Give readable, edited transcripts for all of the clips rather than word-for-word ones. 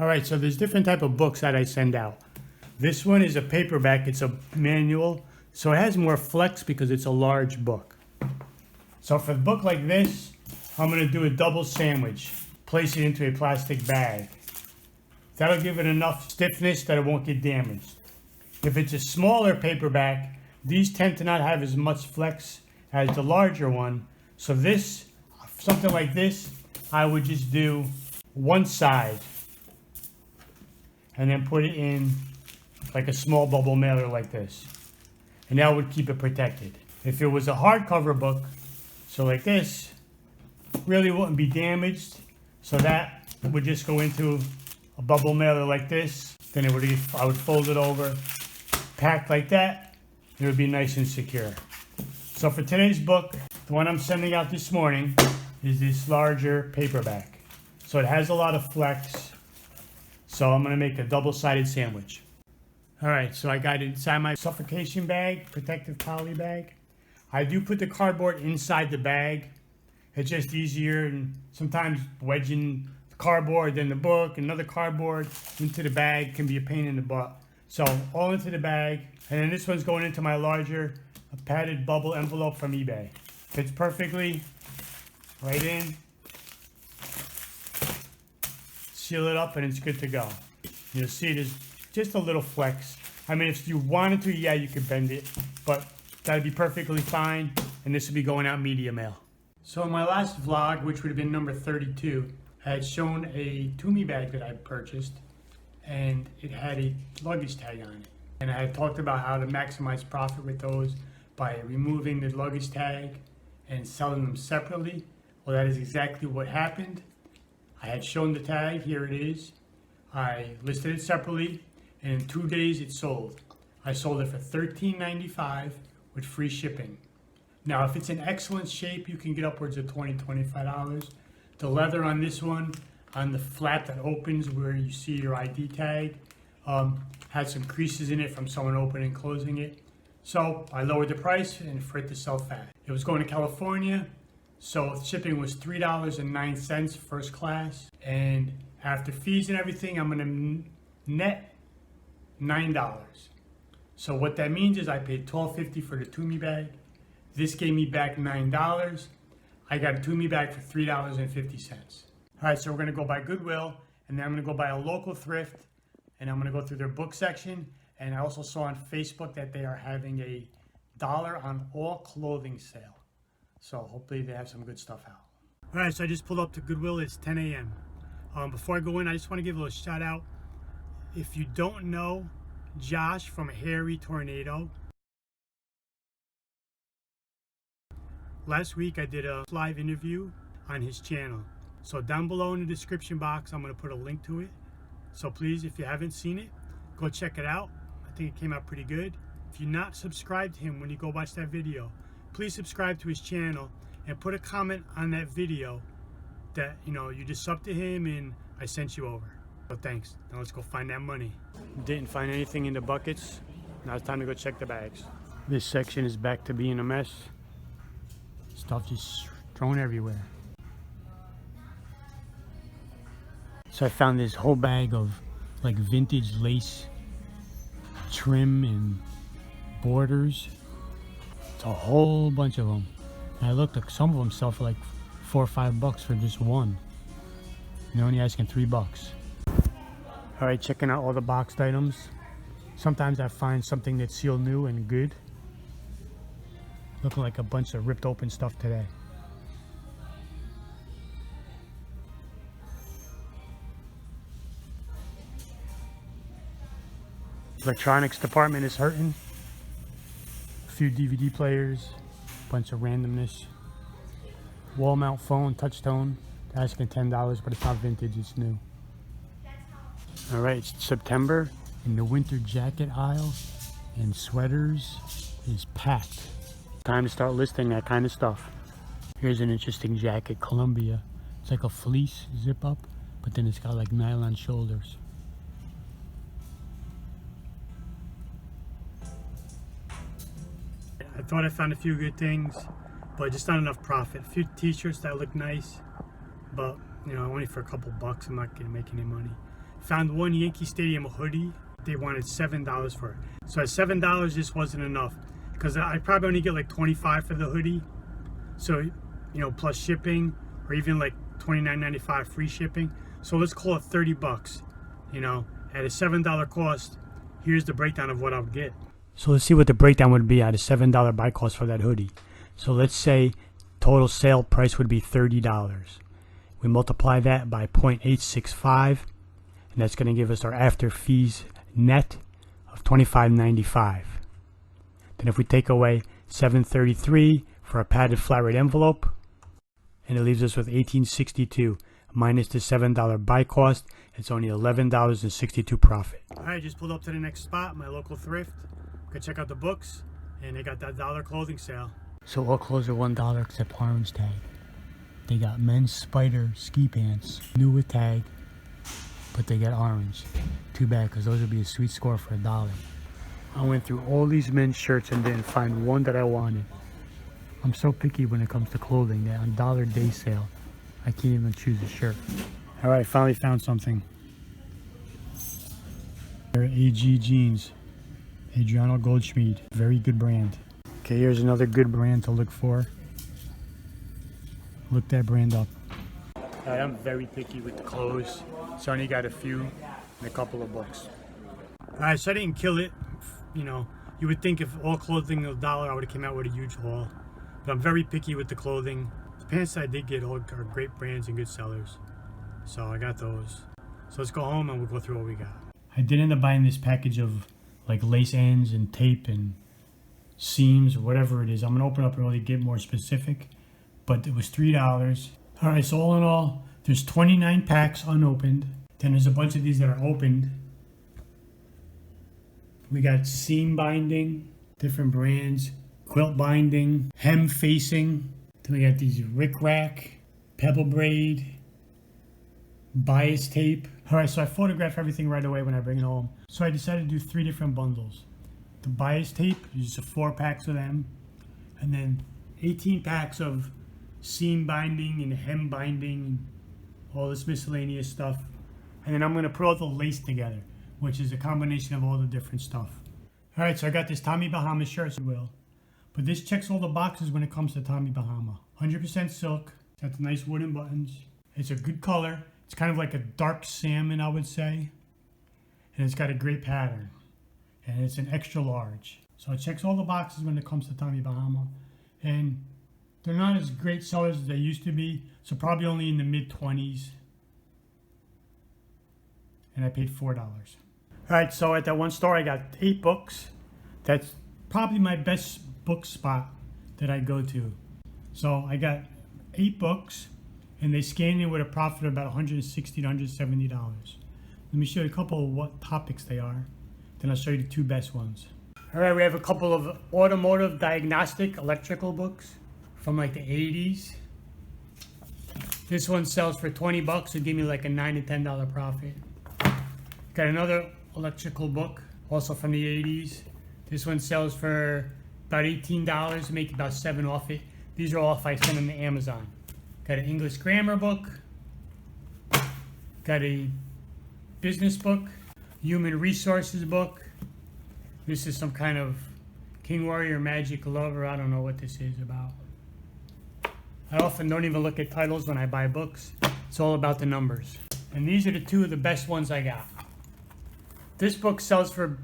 All right, so there's different type of books that I send out. This one is a paperback. It's a manual, so it has more flex because it's a large book. So for a book like this, I'm going to do a double sandwich. Place it into a plastic bag. That'll give it enough stiffness that it won't get damaged. If it's a smaller paperback, these tend to not have as much flex as the larger one. So this, something like this, I would just do one side and then put it in like a small bubble mailer like this. And that would keep it protected. If it was a hardcover book, so like this, really wouldn't be damaged. So that would just go into a bubble mailer like this. Then I would fold it over, packed like that. It would be nice and secure. So for today's book, the one I'm sending out this morning is this larger paperback. So it has a lot of flex. So I'm going to make a double-sided sandwich. All right, so I got it inside my suffocation bag, protective poly bag. I do put the cardboard inside the bag. It's just easier, and sometimes wedging the cardboard, then the book, another cardboard into the bag can be a pain in the butt. So all into the bag, and then this one's going into my larger padded bubble envelope from eBay. Fits perfectly, right in. Seal it up and it's good to go. You'll see there's just a little flex. I mean, if you wanted to, yeah, you could bend it, but that'd be perfectly fine, and this would be going out media mail. So in my last vlog, which would have been number 32, I had shown a Tumi bag that I purchased, and it had a luggage tag on it. And I had talked about how to maximize profit with those by removing the luggage tag and selling them separately. Well, that is exactly what happened. I had shown the tag, here it is. I listed it separately, and in 2 days it sold. I sold it for $13.95 with free shipping. Now, if it's in excellent shape, you can get upwards of $20, $25. The leather on this one, on the flap that opens where you see your ID tag, had some creases in it from someone opening and closing it. So I lowered the price and for it to sell fast. It was going to California, so shipping was $3.09 first class. And after fees and everything, I'm gonna net $9. So what that means is I paid $12.50 for the Tumi bag. This gave me back $9. I got a Tumi bag for $3.50. All right, so we're gonna go by Goodwill, and then I'm gonna go by a local thrift, and I'm gonna go through their book section. And I also saw on Facebook that they are having a $1 on all clothing sale. So hopefully they have some good stuff out. All right, so I just pulled up to Goodwill. It's 10 a.m. Before I go in, I just want to give a little shout out. If you don't know Josh from HairyTornado, last week I did a live interview on his channel. So down below in the description box, I'm going to put a link to it. So please, if you haven't seen it, go check it out. I think it came out pretty good. If you're not subscribed to him when you go watch that video, please subscribe to his channel and put a comment on that video that, you know, you just subbed to him and I sent you over. So thanks. Now let's go find that money. Didn't find anything in the buckets. Now it's time to go check the bags. This section is back to being a mess. Stuff just thrown everywhere. So I found this whole bag of like vintage lace trim and borders. It's a whole bunch of them. And I looked at some of them sell for like $4 or $5 for just one. You're only asking $3. All right, checking out all the boxed items. Sometimes I find something that's sealed new and good. Looking like a bunch of ripped open stuff today. Electronics department is hurting. A few DVD players, bunch of randomness. Wall mount phone, touch tone, asking $10, but it's not vintage, it's new. All right, it's September, and the winter jacket aisle and sweaters is packed. Time to start listing that kind of stuff. Here's an interesting jacket, Columbia. It's like a fleece zip up, but then it's got like nylon shoulders. I thought I found a few good things, but just not enough profit. A few t-shirts that look nice, but you know, only for a couple bucks. I'm not gonna make any money. Found one Yankee Stadium hoodie. They wanted $7 for it. So at $7, this wasn't enough because I probably only get like 25 for the hoodie. So, you know, plus shipping, or even like $29.95 free shipping. So let's call it 30 bucks. You know, at a $7 cost, here's the breakdown of what I would get. So let's see what the breakdown would be at a $7 buy cost for that hoodie. So let's say total sale price would be $30. We multiply that by 0.865, and that's going to give us our after fees net of $25.95. Then if we take away $7.33 for a padded flat rate envelope, and it leaves us with $18.62 minus the $7 buy cost, it's only $11.62 profit. All right, just pulled up to the next spot, my local thrift. Go check out the books, and they got that dollar clothing sale. So all clothes are $1 except orange tag. They got men's spider ski pants, new with tag, but they got orange. Too bad, because those would be a sweet score for $1. I went through all these men's shirts and didn't find one that I wanted. I'm so picky when it comes to clothing that on dollar day sale, I can't even choose a shirt. All right, finally found something. They're AG jeans, Adriano Goldschmied, very good brand. Okay, here's another good brand to look for. Look that brand up. All right, I'm very picky with the clothes, so I only got a few and a couple of books. All right, so I didn't kill it. You know, you would think if all clothing was $1, I would have came out with a huge haul. But I'm very picky with the clothing. The pants I did get all are great brands and good sellers. So I got those. So let's go home and we'll go through what we got. I did end up buying this package of like lace ends and tape and seams or whatever it is. I'm gonna open up and really get more specific, but it was $3. All right, so all in all, there's 29 packs unopened. Then there's a bunch of these that are opened. We got seam binding, different brands, quilt binding, hem facing. Then we got these rickrack, pebble braid, bias tape. All right, so I photograph everything right away when I bring it home. So I decided to do 3 different bundles. The bias tape, just 4 packs of them, and then 18 packs of seam binding and hem binding, all this miscellaneous stuff. And then I'm gonna put all the lace together, which is a combination of all the different stuff. All right, so I got this Tommy Bahama shirt, as well. But this checks all the boxes when it comes to Tommy Bahama. 100% silk, got the nice wooden buttons. It's a good color. It's kind of like a dark salmon, I would say. And it's got a great pattern. And it's an extra large. So it checks all the boxes when it comes to Tommy Bahama. And they're not as great sellers as they used to be. So probably only in the mid-20s. And I paid $4. All right, so at that one store, I got 8 books. That's probably my best book spot that I go to. So I got 8 books, and they scanned it with a profit of about $160 to $170. Let me show you a couple of what topics they are. Then I'll show you the 2 best ones. All right, we have a couple of automotive diagnostic electrical books from like the 80s. This one sells for 20 bucks, so give me like a $9 to $10 profit. Got another electrical book, also from the 80s. This one sells for about $18, make about 7 off it. These are all if I send them to Amazon. Got an English grammar book. Got a business book, human resources book. This is some kind of King Warrior Magic Lover. I don't know what this is about. I often don't even look at titles when I buy books. It's all about the numbers. And these are the 2 of the best ones I got. This book sells for,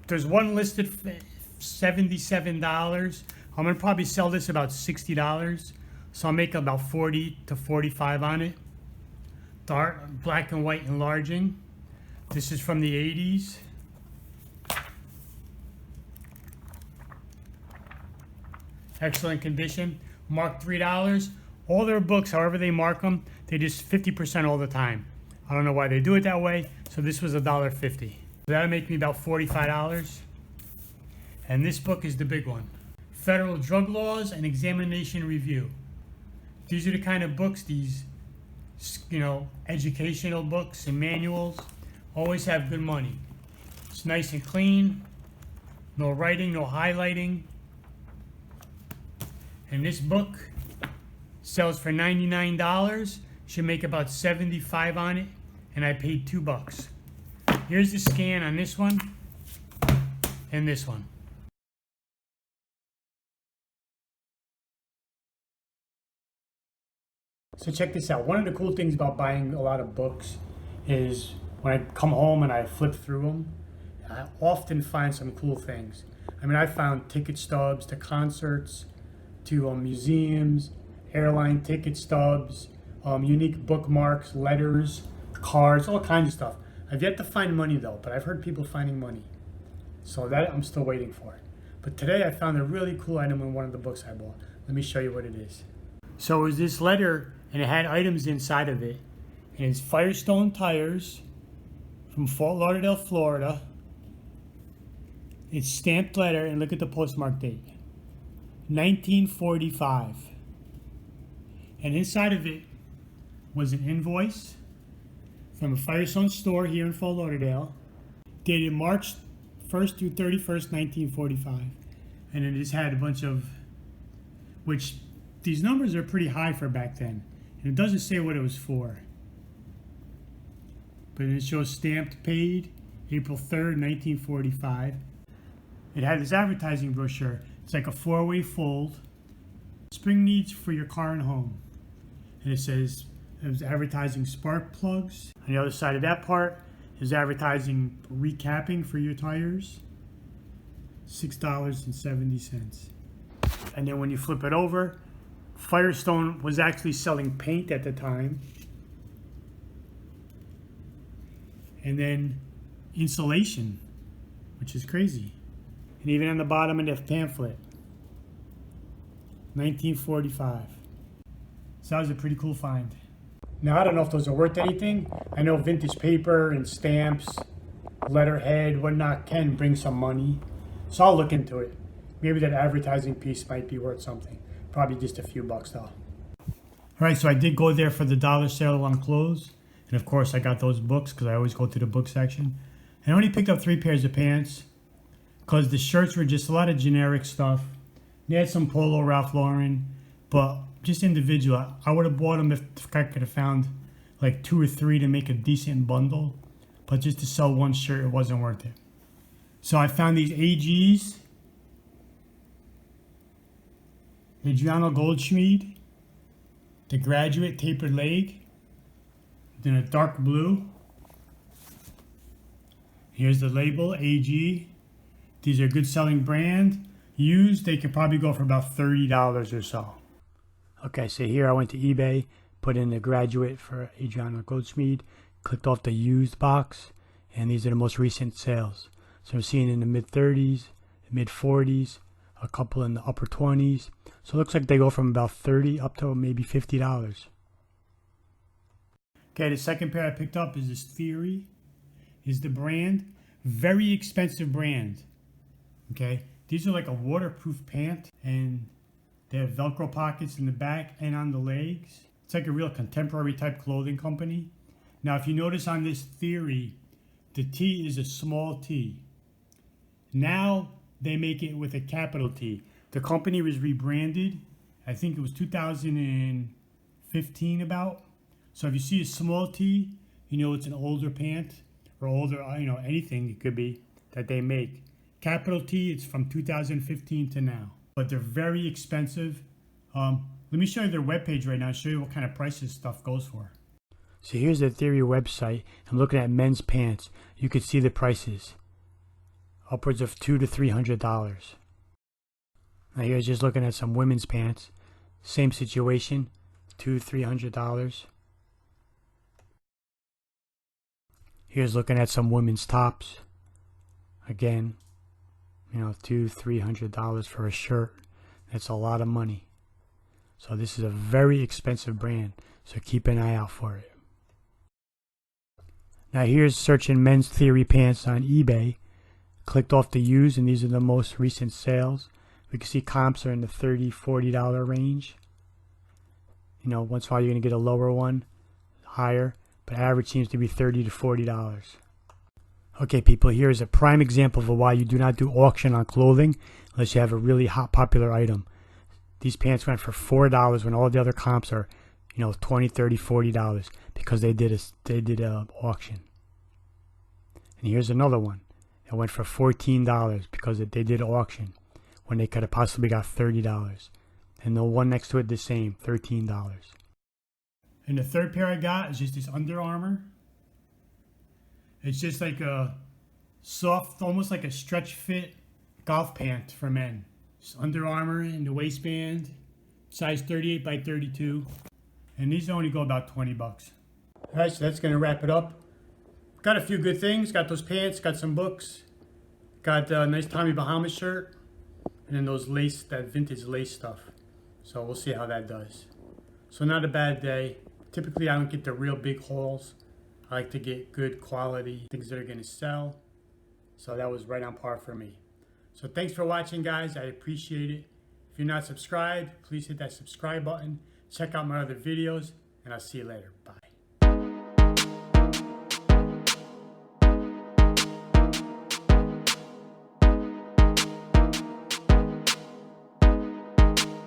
there's one listed for $77. I'm gonna probably sell this about $60. So I'll make about 40 to 45 on it. Dark, black and white enlarging. This is from the 80s. Excellent condition. Marked $3. All their books, however they mark them, they just 50% all the time. I don't know why they do it that way. So this was $1.50. That'll make me about $45. And this book is the big one. Federal Drug Laws and Examination Review. These are the kind of books, these, you know, educational books and manuals, always have good money. It's nice and clean, no writing, no highlighting. And this book sells for $99. Should make about $75 on it. and I paid $2. Here's the scan on this one and this one. So check this out. One of the cool things about buying a lot of books is when I come home and I flip through them, I often find some cool things. I mean, I found ticket stubs to concerts, to museums, airline ticket stubs, unique bookmarks, letters, cards, all kinds of stuff. I've yet to find money though, but I've heard people finding money. So that I'm still waiting for. But today I found a really cool item in one of the books I bought. Let me show you what it is. So it was this letter, and it had items inside of it. And it's Firestone tires from Fort Lauderdale, Florida. It's stamped letter, and look at the postmark date. 1945. And inside of it was an invoice from a Firestone store here in Fort Lauderdale, dated March 1st through 31st, 1945. And it just had a bunch of, which these numbers are pretty high for back then. And it doesn't say what it was for. But it shows stamped paid April 3rd, 1945. It had this advertising brochure. It's like a 4-way fold. Spring needs for your car and home. And it says it was advertising spark plugs. On the other side of that part is advertising recapping for your tires. $6.70. And then when you flip it over, Firestone was actually selling paint at the time. And then insulation, which is crazy. And even on the bottom of the pamphlet, 1945. So that was a pretty cool find. Now, I don't know if those are worth anything. I know vintage paper and stamps, letterhead, whatnot can bring some money. So I'll look into it. Maybe that advertising piece might be worth something. Probably just a few bucks though. All right, so I did go there for the dollar sale on clothes. And of course I got those books because I always go to the book section. I only picked up 3 pairs of pants because the shirts were just a lot of generic stuff. They had some Polo, Ralph Lauren, but just individual. I would have bought them if I could have found like 2 or 3 to make a decent bundle. But just to sell one shirt, it wasn't worth it. So I found these AGs. Adriano Goldschmied, the Graduate tapered leg, then a dark blue. Here's the label, AG. These are good selling brand. Used, they could probably go for about $30 or so. Okay, so here I went to eBay, put in the Graduate for Adriano Goldschmied, clicked off the used box, and these are the most recent sales. So I'm seeing in the mid 30s, mid 40s, a couple in the upper 20s. So it looks like they go from about $30 up to maybe $50. Okay, the second pair I picked up is this Theory. Is the brand. Very expensive brand. Okay, these are like a waterproof pant, and they have Velcro pockets in the back and on the legs. It's like a real contemporary type clothing company. Now, if you notice on this Theory, the T is a small t. Now they make it with a capital T. The company was rebranded, I think it was 2015 about. So if you see a small T, you know it's an older pant or older, anything it could be that they make. Capital T, it's from 2015 to now. But they're very expensive. Let me show you their webpage right now and show you what kind of prices stuff goes for. So here's the Theory website. I'm looking at men's pants. You can see the prices. Upwards of $200 to $300. Now here's just looking at some women's pants. Same situation, $200 to $300. Here's looking at some women's tops. Again, $200 to $300 for a shirt. That's a lot of money. So this is a very expensive brand. So keep an eye out for it. Now here's searching men's Theory pants on eBay. Clicked off the used, and these are the most recent sales. We can see comps are in the $30 to $40 range. Once in a while you're going to get a lower one, higher, but average seems to be $30 to $40. Okay, people, here is a prime example of why you do not do auction on clothing unless you have a really hot, popular item. These pants went for $4 when all the other comps are, you know, $20, $30, $40 because they did a auction. And here's another one. It went for $14 because they did an auction when they could have possibly got $30. And the one next to it the same, $13. And the third pair I got is just this Under Armour. It's just like a soft, almost like a stretch fit golf pant for men. Just Under Armour in the waistband, size 38 by 32. And these only go about 20 bucks. All right, so that's gonna wrap it up. Got a few good things. Got those pants, got some books, got a nice Tommy Bahama shirt, and then those lace, that vintage lace stuff. So we'll see how that does. So not a bad day. Typically I don't get the real big hauls. I like to get good quality things that are gonna sell. So that was right on par for me. So thanks for watching, guys. I appreciate it. If you're not subscribed, please hit that subscribe button. Check out my other videos, and I'll see you later. Bye.